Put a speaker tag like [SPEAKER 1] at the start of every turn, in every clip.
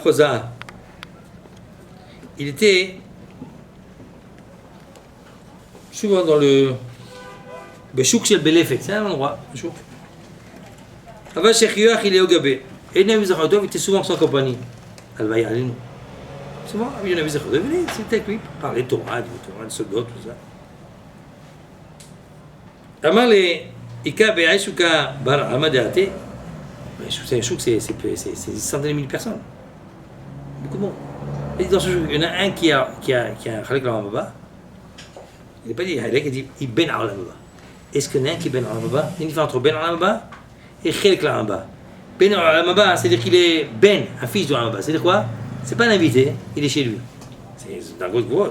[SPEAKER 1] Chosa, il était souvent dans le Beshouk Shel Belefek, c'est un endroit, Beshouk. Avant Sheikh Yoach, il est au Gabé. Et Nabi Zachadov était souvent en sa compagnie. Al-Vaya, allez-nous. Souvent, il y a Nabi Zachadov, c'était avec lui, parler de Torah, de soldats, tout ça. Amar les Ika Be'aishuka Bar Amadate. C'est un chouk, c'est des centaines de milliers de personnes. Beaucoup de monde. Et dans ce chouk, il y en a un qui a un Khalek Lamaba. Il n'a pas dit Khalek, il dit il Ben Alamaba. Est-ce qu'il y en a un qui est Ben Alamaba? Il y a une différence entre Ben Alamaba et Khalek Lamaba. Ben Alamaba, c'est-à-dire qu'il est Ben, un fils de Alamaba. C'est-à-dire quoi? C'est pas un invité, il est chez lui. C'est dans le gros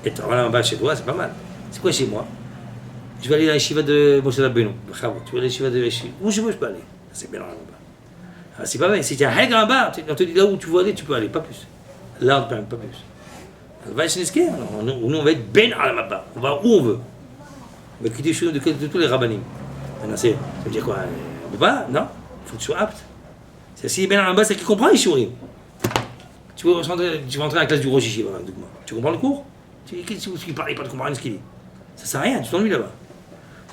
[SPEAKER 1] Et Alamaba chez toi, c'est pas mal. C'est quoi chez moi? Je vais aller à la Shiva de Moshe Rabbeinu. Tu vas aller à la Shiva de Yeshiva. Où je peux aller? C'est bien là-bas. Ah, c'est pas vrai. Si tu as un là-bas, on te dit là où tu veux aller, tu peux aller, pas plus. Là, on ne permet pas plus. On va chez les nous, on va être ben à la On va où on veut. On va quitter de tous les rabbanim. Maintenant, ça veut dire quoi? On ne peut pas? Non. Il faut que tu sois apte. Si ben à la c'est qu'il comprend les shurim. Tu vas rentrer à la classe du Rosh Yeshiva, tu comprends le cours? Tu parles pas de comprendre ce qu'il dit. Ça sert à rien, tu t'ennuies là-bas.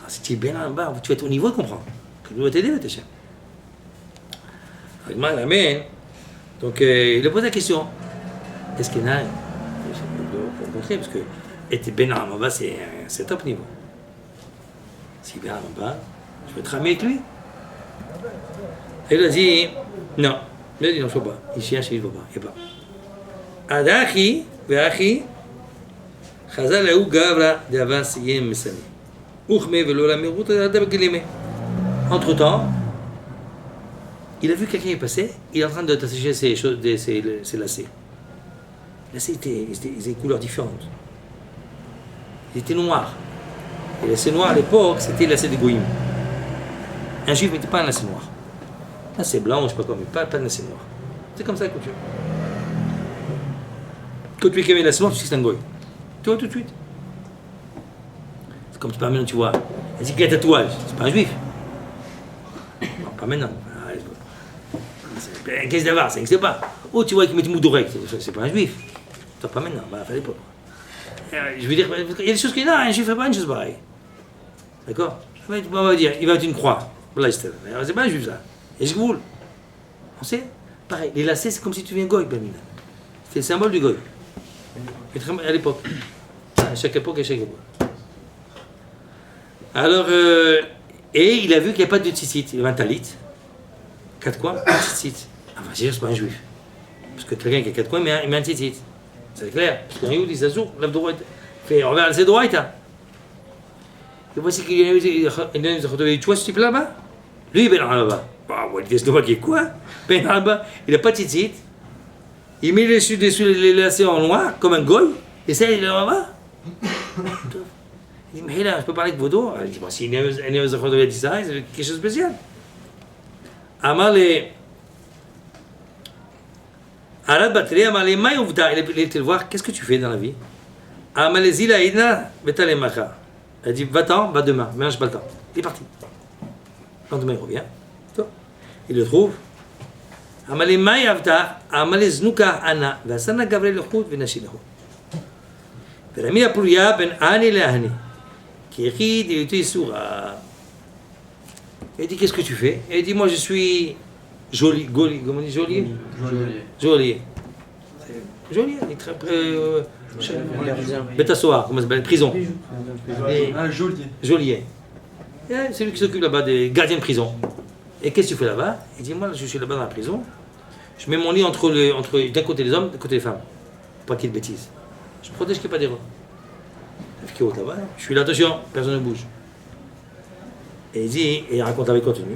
[SPEAKER 1] Si tu es bien là-bas, tu vas être au niveau et comprendre. Que nous va t'aider, ta chère. Donc, il a posé la question. Est-ce qu'il y en a un? Pour montrer, parce que être bien là-bas, c'est top niveau. Si bien là-bas, je peux te ramener avec lui. Et il a dit, non. Il a dit, non, je ne vois pas. Il cherche et il ne voit pas. Il n'y a pas. Adachi, ve'achi, chazal laou gavra d'avance yem mesani. Entre-temps, il a vu quelqu'un est passé, il est en train de s'assécher ses lacets. Les lacets étaient des couleurs différentes. Ils étaient noirs. Et les lacets noirs à l'époque, c'était les lacets de Goïm. Un juif n'était pas un lacet noir. Un lacet blanc, je ne sais pas quoi, mais pas de lacet noir. C'est comme ça la couture. Quand tu es qu'un lacet noir, tu sais que c'est un Goïm. Tu vois tout de suite. Comme tu parles maintenant, tu vois, il dit qu'il y a un tatouage, c'est pas un juif. Non, pas maintenant. Qu'est-ce d'avoir, ça n'existe pas. Oh, tu vois qu'il met une mou d'oreille, c'est pas un juif. Toi, pas maintenant, bah, fallait pas. Je veux dire, il y a des choses qu'il y a, un juif fait pas une chose pareille. D'accord? On va dire, il va mettre une croix. Voilà, c'est pas un juif ça. Et je vous. On sait? Pareil, les lacets, c'est comme si tu viens goy, Bamina. C'est le symbole du goy. À l'époque. À chaque époque et chaque époque. Alors, et il a vu qu'il n'y a pas de tzitzit, il y avait un talit. 4 coins, un tzitzit. Enfin, c'est pas un juif. Parce que quelqu'un qui a 4 coins, il met un tzitzit. C'est clair. Parce qu'un juif, il s'assout, lève droite. Fait, on regarde ses droites. Et voici qu'il y a une tu vois ce type là-bas? Lui, il est là-bas. Bah, moi, il dit, qui est quoi? Ben là-bas, il n'a pas de tzitzit. Il met les lacets en noir, comme un goy, et ça, il est là-bas. Il dit, mais là, je peux parler de vos dos? Il dit, bon, si Néo Zachadov a dit ça, c'est quelque chose de spécial. Amar les. Arad Batri, Amar les Maïouvda, il était le voir, qu'est-ce que tu fais dans la vie? Amar les Zila Idna, Betale Macha. Elle dit, va-t'en, va demain, mais je n'ai pas le temps. Il est parti. Le lendemain, il revient. Il le trouve. Amar les Maïouvda, Amar les Znuka Ana, Vasana Gavrel le Choud, Venashilahu. Veramia Pouria, Ben Ani le Ahni. Qui rit, il était sourd. Il dit, qu'est-ce que tu fais? Il dit, moi je suis joli, comment on dit, geôlier? Geôlier. Geôlier, il est très Betasoar, comment ça s'appelle? Prison.
[SPEAKER 2] Geôlier.
[SPEAKER 1] Geôlier. C'est lui qui s'occupe là-bas des gardiens de prison. Et qu'est-ce que tu fais là-bas? Il dit, moi je suis là-bas dans la prison. Je mets mon lit entre d'un côté les hommes, d'un côté les femmes. Pour pas qu'il y ait de bêtises. Je protège qu'il n'y ait pas d'erreur. Qui est haut là-bas, je suis là, attention, personne ne bouge. Et il dit, et il raconte avec contenu.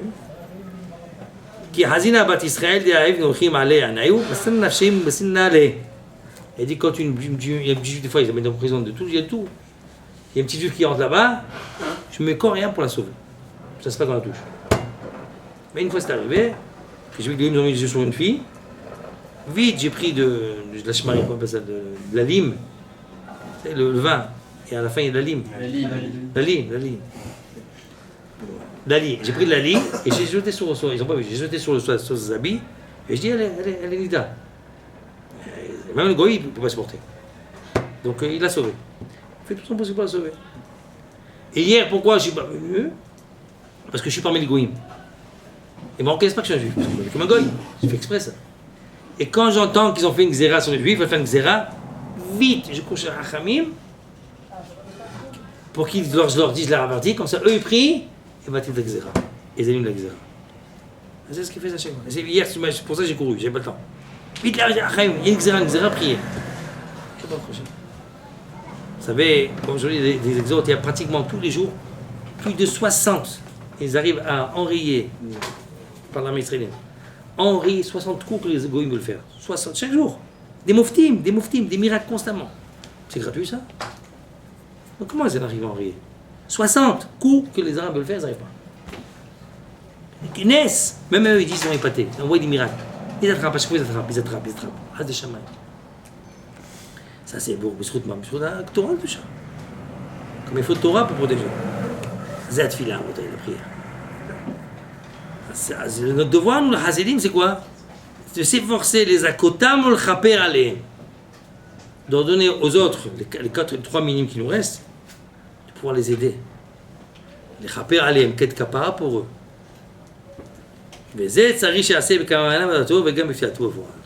[SPEAKER 1] Qui hazina bat Israël de Aïv Nochim Ale Anaïou, Masan Nafshim Basinna Le. Il dit, quand il y a un petit juif, des fois, ils amènent en prison de tout, il y a tout. Il y a un petit juif qui rentre là-bas, je me mets corps rien pour la sauver. Ça se passe dans la touche. Mais une fois c'est arrivé, que j'ai vu qu'ils ont mis les yeux sur une fille, vite j'ai pris de la chemari, comment on appelle ça, de la lime, c'est le vin. Et à la fin, il y a de la lime. La lime. J'ai pris de la lime et j'ai jeté sur ils ont pas vu, j'ai jeté sur ses habits et je dis, elle est nida. Même le goy, il ne peut pas supporter. Donc il l'a sauvé. Il fait tout son possible pour la sauver. Et hier, pourquoi je suis pas venu? Parce que je suis parmi les goyim. Et moi, on ne pas que je suis un juif. Parce que je suis comme un goy. J'ai fait exprès ça. Et quand j'entends qu'ils ont fait une xéra sur les juifs, ils vont faire une xéra, vite, je couche à Hachamim pour qu'ils leur disent la ravartie, comme ça, eux ils prient, et battent la xéra. Et ils annulent la xéra. C'est ce qu'il fait ça chez moi. Hier, c'est pour ça que j'ai couru, j'avais pas le temps. Vite, là, Hachamim, il y a une xéra, priez. Je sais pas accroché. Vous savez, comme je dis, des exhortes, il y a pratiquement tous les jours plus de 60. Ils arrivent à enrayer par l'armée israélienne. Enrayer 60 coups que les goïms veulent faire. 60 chaque jour. Des moftim, des miracles constamment. C'est gratuit ça? Donc comment ils arrivent à enrayer? 60 coups que les arabes veulent faire, ils n'arrivent pas. Ils naissent. Même eux, ils disent qu'ils sont épatés. Ils envoient des miracles. Ils attrapent, à chaque fois ils attrapent. Ah, des chamaïs. Ça c'est beau, bisrout ma, bisrout la Torah tout ça. Comme il faut de Torah pour protéger. Zat fila, la prière. Notre devoir, nous, le Hasidim, c'est quoi? De s'efforcer les akotam ou le chaper aléem. De donner aux autres, les 3 minimes qui nous restent, de pouvoir les aider. Les chaper aléem, qu'est kapara pour eux.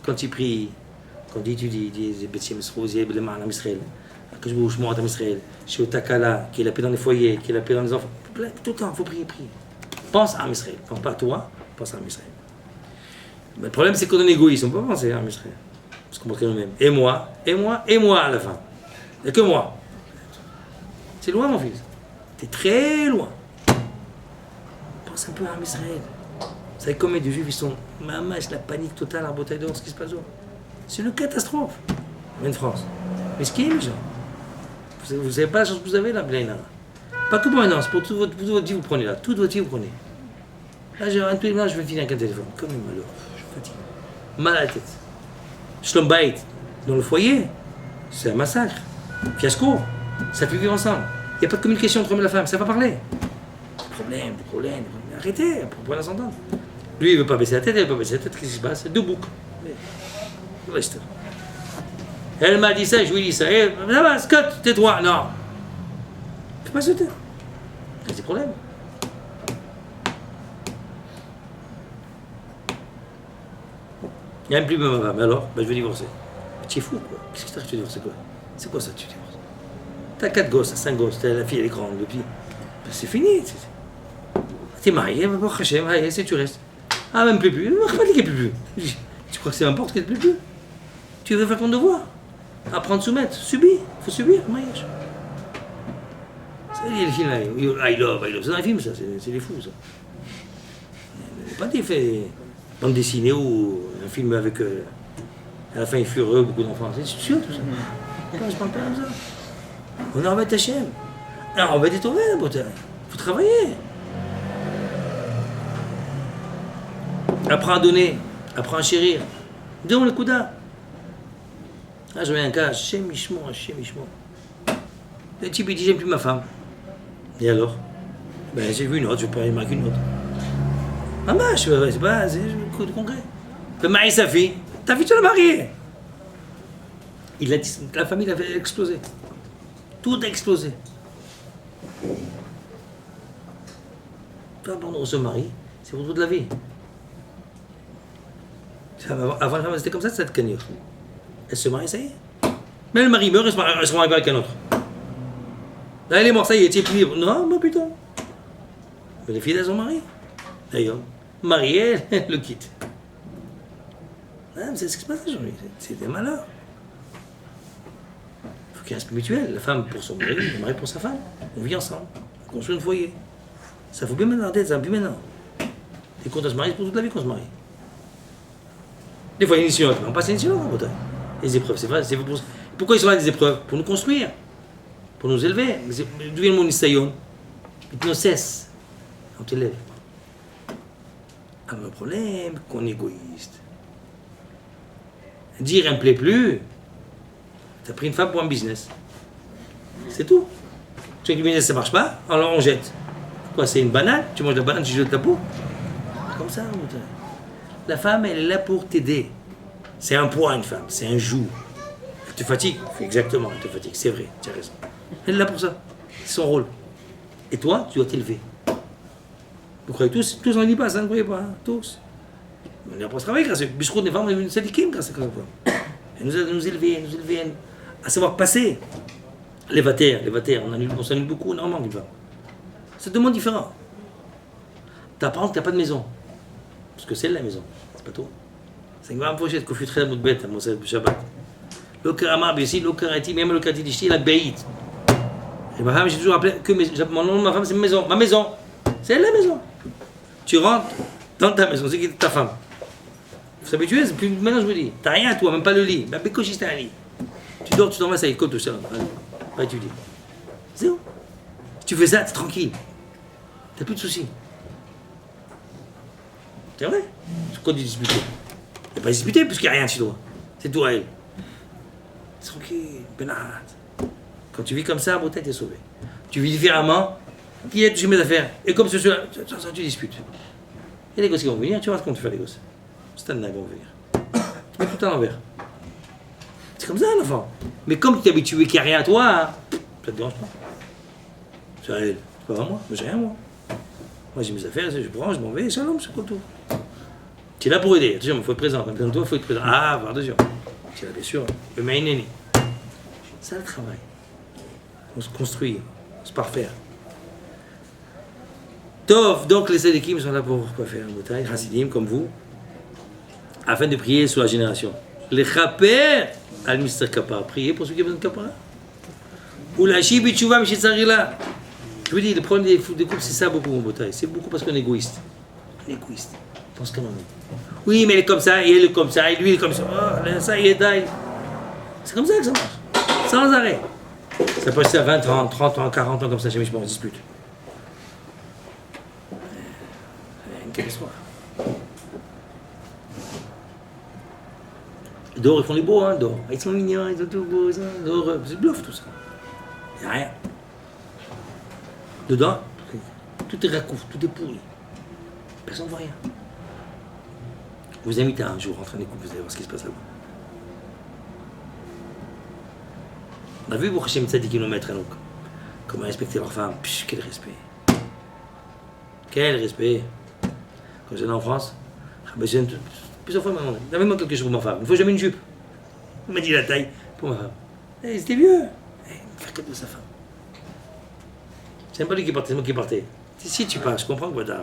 [SPEAKER 1] Quand il prie, quand il étudie, il dit Betchem Esrozier, Belemana Israël, que je bouge, moi, Israël, chez Otakala, qu'il a paix dans les foyers, qu'il a paix dans les enfants. Tout le temps, il faut prier. Pense à Israël. Pense pas à toi, pense à Israël. Mais le problème, c'est qu'on est égoïste, on ne peut pas penser à Israël. Parce qu'on pense que nous-mêmes. Et moi à la fin. Il n'y a que moi. C'est loin, mon fils. T'es très loin. Pense un peu à Israël. Vous savez combien de juifs ils sont. Maman, la panique totale en bataille d'or, ce qui se passe. C'est une catastrophe. En France. Mais ce qui est, les gens. Vous ne savez pas la chance que vous avez là, Blaina. Pas que pour maintenant, c'est pour toute votre vie, vous prenez là. Toute votre vie, vous prenez. Là, j'ai un peu là, je vais finir avec un téléphone. Comme une malheur. Je suis fatigué. Mal à la tête. Shlom Bayit, dans le foyer, c'est un massacre. Fiasco. Ça fait vivre ensemble. Il n'y a pas de communication entre l'homme et la femme, ça va parler. Des problèmes. Arrêtez, pour pouvoir s'entendre. Lui, il ne veut pas baisser la tête, elle ne veut pas baisser la tête. Qu'est-ce qui se passe? 2 boucs. Reste. Elle m'a dit ça, je lui ai dit ça. Et là-bas, Scott, tais-toi. Non. Il ne faut pas se taire. Il y a des problèmes. Il n'y a même plus ma femme. Mais alors, je vais divorcer. Tu es fou, quoi. Qu'est-ce que tu as divorcer, quoi? C'est quoi ça, tu divorces? T'as 4 gosses, 5 gosses, la fille, elle est grande, le pied. C'est fini. T'es marié, si tu restes. Ah, même plus. Plus. Tu crois que c'est n'importe qu'elle plus? Tu veux faire ton devoir. Apprendre à soumettre. Subir. Il faut subir le mariage. C'est les films, I love. C'est dans les films, ça. C'est des fous, ça. Il n'y a pas d'effet bande dessinée ou un film avec. À la fin, il est furieux, beaucoup d'enfants. C'est sûr, tout ça. Je parle pas comme ça. On est en bête Hachem. Alors, on va être trouvé, la beauté. Il faut travailler. Apprends à donner, apprends à chérir. Donne le Kouda. Ah, j'avais un cas, Hachem Ishmo. Le type, il dit, j'aime plus ma femme. Et alors? Ben, j'ai vu une autre, je vais pas aller marier une autre. Ah ben, c'est pas, c'est un coup de concret. Le mari, sa fille. Ta fille, tu l'as mariée. La famille a fait exploser. Tout a explosé. Quand on se marie, c'est pour toute la vie. Avant la femme, c'était comme ça, cette cagnure. Elle se marie, ça y est. Mais le mari meurt, elle se marie avec un autre. Là, elle est morte, ça y est, tu es plus libre. Non, bah putain. Mais les filles, elles sont mariées. D'ailleurs, mariée, elle le quitte. Ah, c'est ce qui se passe aujourd'hui. C'est des malheurs. Il faut qu'il y ait un spirituel. La femme pour son mari, le mari pour sa femme. On vit ensemble. On construit un foyer. Ça faut bien mettre dans la tête, ça, plus maintenant. Et quand on se marie, c'est pour toute la vie qu'on se marie. Des fois, il y a une initiation, on passe une initiation en Bretagne. Les épreuves, c'est vrai. Pourquoi ils sont là, les épreuves? Pour nous construire, pour nous élever. D'où vient le mot Nisayon? Il nous cesse. On t'élève. Alors, le problème, qu'on est égoïste. Dire, elle me plaît plus. T'as pris une femme pour un business. C'est tout. Tu sais que le business, ça marche pas, alors on jette. Quoi, c'est une banane? Tu manges la banane, tu jettes ta peau? Comme ça, la femme, elle est là pour t'aider. C'est un poids, une femme, c'est un joug. te fatigue. Exactement, elle te fatigue, c'est vrai, tu as raison. Elle est là pour ça. C'est son rôle. Et toi, tu dois t'élever. Vous croyez tous on n'y passe, hein, vous ne croyez pas, hein, tous. On est pour ce travail grâce à Bishroud des femmes, on est une sadikim grâce à ça. Elle nous aide à nous élever, à savoir passer. Les vatères, on s'annule beaucoup, énormément, du vin. C'est deux mondes différents. Par exemple, tu n'as pas de maison. Parce que c'est la maison, c'est pas toi. C'est une grande pochette qu'on fait très de bête, mon Shabbat. Le Karamab ici, le Karati, même le Karati d'ici, la Béït. Et ma femme, j'ai toujours appelé que mon nom de ma femme, c'est ma maison. C'est la maison. Tu rentres dans ta maison, c'est qui ta femme. Vous savez, maintenant je vous dis, t'as rien toi, même pas le lit. Bah, Bécochi, c'est un lit. Tu dors, tu t'en vas, ça y est, tout ça. Va étudier. C'est où? Si tu fais ça, t'es tranquille. T'as plus de soucis. C'est vrai? C'est quoi de disputer? Il n'y a pas disputer parce qu'il n'y a rien chez toi. C'est toi, elle. C'est tranquille, benat. Quand tu vis comme ça, tu es sauvé. Tu vis différemment, qui est touché mes affaires. Et comme ceux-là, ça, tu disputes. Il y a des gosses qui vont venir, tu vois ce qu'on te fait, les gosses. C'est un dingue, vont venir. Tu mets tout à l'envers. C'est comme ça, l'enfant. Mais comme tu es habitué qu'il n'y a rien à toi, hein, ça te dérange pas. C'est elle. C'est pas moi, j'ai rien, moi. Moi, j'ai mes affaires, je prends, je m'en vais, shalom, c'est comme tout. Tu es là pour aider, attention, il faut être présent. Quand toi, il faut être présent. Ah, attention. Tu es là, bien sûr. Le maïnéni. C'est ça le travail. On se construit, on se parfaire. Tov, donc les Sadikim sont là pour quoi faire? Les Chassidim, comme vous, afin de prier sur la génération. Les Chaper, al-Mister Kappa, prier pour ceux qui ont besoin de Kappa. Ou la Shibi Tchouva, Mishitsarila. Je vous dis, le problème des couples, c'est ça beaucoup, mon bataille. C'est beaucoup parce qu'on est égoïste. On est égoïste. On pense qu'à nous. Oui, mais elle est comme ça, et elle est comme ça, et lui il est comme ça. Oh, ça y est, d'ail. C'est comme ça que ça marche. Sans arrêt. Ça peut rester à 20 ans, 30 ans, 40 ans comme ça, jamais je m'en dispute. Quelle histoire. Dehors, ils font les beaux, hein, dehors. Ils sont mignons, ils sont tout beaux, dehors, c'est bluff tout ça. Il n'y a rien. Dedans, tout est racouf, tout est pourri. Personne ne voit rien. Vous invitez un jour, rentrer en écoute, vous allez voir ce qui se passe là-bas. On a vu pour Hachem Tzadi kilomètres, donc. Comment respecter leur femme. Psh, quel respect. Quel respect. Quand j'allais en France, plusieurs fois, donne-moi quelque chose pour ma femme. Il ne faut jamais une jupe. Il m'a dit la taille pour ma femme. C'était vieux. Il me fait cadeau de sa femme. C'est pas lui qui partait, c'est moi qui partais. Si tu pars, je comprends que t'as.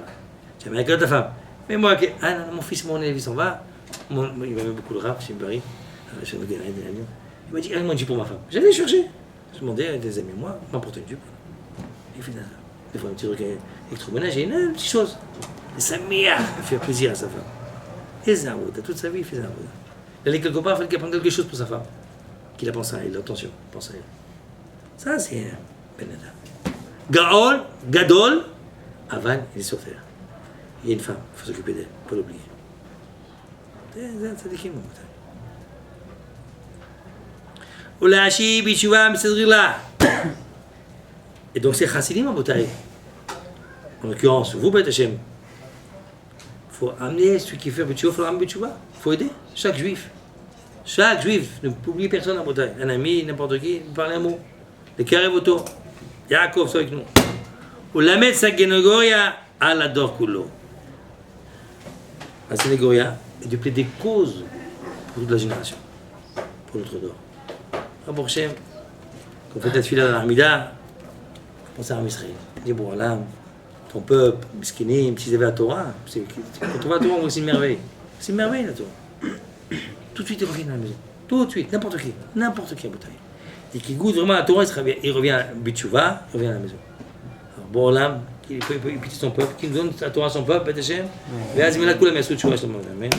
[SPEAKER 1] Tu as un cadeau de ta femme. Mais moi, ah non, mon fils, mon élève, il s'en va. Il m'aimait beaucoup le rap, chez Mbari. Il m'a dit, ah, moi, une jupe pour ma femme. J'allais chercher. Je demandais à des amis, moi, m'apporter une jupe. Il fait des fois un petit truc électroménager, une petite chose. Et ça il fait plaisir à sa femme. Et ça, toute sa vie, il fait ça. Il allait quelque part, il fallait qu'il prenne quelque chose pour sa femme. Qu'il a pensé à elle, attention, pense à elle. Ça, c'est Benada. Gaol, Gadol, Avan, il est sur terre. Il y a une femme, il faut s'occuper d'elle, il ne faut pas l'oublier. C'est des kim, Oulachi, Bichouva, Misedrila. Et donc c'est Chassidim en bouteille. En l'occurrence, vous, Beth Hashem. Il faut amener celui qui fait Bichouva, il faut l'amener Bichouva. Il faut aider chaque juif. Chaque juif, ne oubliez personne en bouteille. Un ami, n'importe qui, vous parlez un mot. Les carrés voto. Yaakov, c'est avec nous. Oulamet Sagenegoria, Alador Kulo. La Sénégoria est de plaider cause pour toute la génération, pour notre dor. Pour Hachem, quand vous faites la tefila dans l'Armida, pensez à Israël. Dis bon, là, ton peuple, Miskinim, s'ils avaient la Torah, quand on va à la Torah, c'est une merveille. C'est une merveille la Torah. Tout de suite, il revient dans la maison. Tout de suite, n'importe qui à bouteille. Et qui goûte vraiment la Torah, il revient à Bitchouva, il revient à la maison. Alors, bon, là, il pitié son peuple, qui nous donne la Torah à son peuple, Beth Hashem, et Azimela Kula Mesut Shua, Amen.